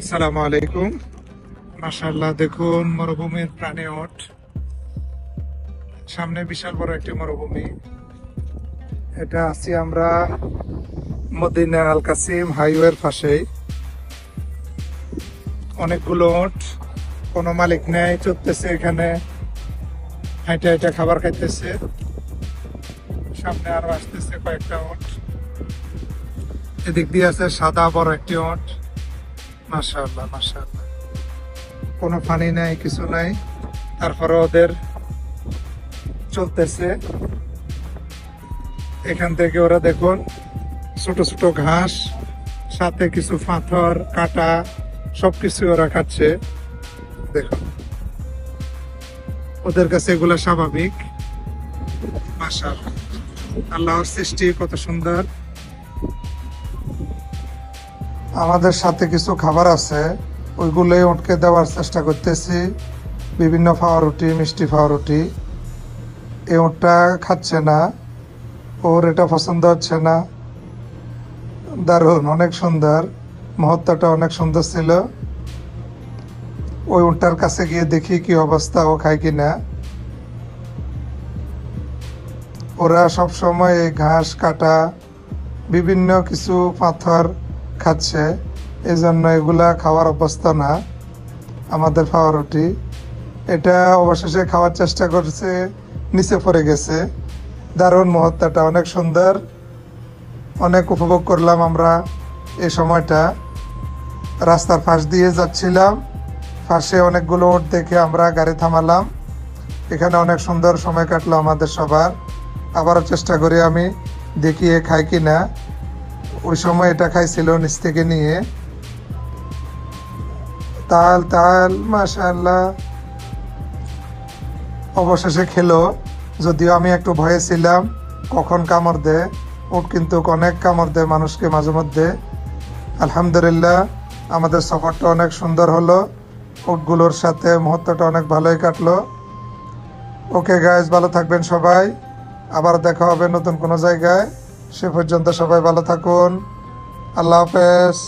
আসসালামু আলাইকুম। মাশাআল্লাহ, দেখুন মরুভূমির প্রাণী ওট। সামনে বিশাল বড় একটি মরুভূমি। এটা আছি আমরা মদিনা আল কাসিম হাইওয়ের পাশেই। অনেকগুলো ওট, কোনো মালিক নেই, চলতেছে এখানে, হাইটে হাইটে খাবার খাইতেছে। সামনে আরো আসতেছে কয়েকটা ওট। এদিক দিয়ে আছে সাদা বড় একটি ওট। মাশাআল্লাহ মাশাআল্লাহ, কোনো পানি নাই, কিছু নাই, তারপরে ওদের চলতেছে। এখান থেকে ওরা দেখুন ছোট ছোট ঘাস, সাথে কিছু পাথর কাটা সবকিছু ওরা খাচ্ছে। দেখুন, ওদের কাছে এগুলা স্বাভাবিক। মাশাআল্লাহ, আল্লাহর সৃষ্টি কত সুন্দর। আমাদের সাথে কিছু খাবার আছে, ওইগুলোই উঠকে দেওয়ার চেষ্টা করতেছি। বিভিন্ন পাউরুটি, মিষ্টি পাউরুটি। এই উটটা খাচ্ছে না, ওর এটা পছন্দ হচ্ছে না। দারুণ, অনেক সুন্দর, মুহূর্তটা অনেক সুন্দর ছিল। ওই উটটার কাছে গিয়ে দেখি কি অবস্থা, ও খায় কিনা। ওরা সব সময় এই ঘাস কাটা বিভিন্ন কিছু পাথর খাচ্ছে, এই জন্য এগুলা খাওয়ার অবস্থা না। আমাদের পাউরুটি এটা অবশেষে খাওয়ার চেষ্টা করছে, নিচে পড়ে গেছে। দারুণ, মুহূর্তটা অনেক সুন্দর, অনেক উপভোগ করলাম আমরা এই সময়টা। রাস্তার পাশ দিয়ে যাচ্ছিলাম, পাশে অনেকগুলো ওট দেখে আমরা গাড়ি থামালাম। এখানে অনেক সুন্দর সময় কাটলো আমাদের সবার। আবারও চেষ্টা করি আমি, দেখি এ খাই কি না। ওই সময় এটা খাইছিল নিচ থেকে নিয়ে। তাল তাল, মাশাআল্লাহ, অবশেষে খেলো। যদিও আমি একটু ভয়ে ছিলাম কখন কামড় দেয়। উট কিন্তু অনেক কামড় দেয় মানুষকে মাঝে মধ্যে। আলহামদুলিল্লাহ, আমাদের সফরটা অনেক সুন্দর হলো। উটগুলোর সাথে মুহূর্তটা অনেক ভালোই কাটলো। ওকে গাইজ, ভালো থাকবেন সবাই। আবার দেখা হবে নতুন কোনো জায়গায়। সে পর্যন্ত সবাই ভালো থাকুন। আল্লাহ হাফেজ।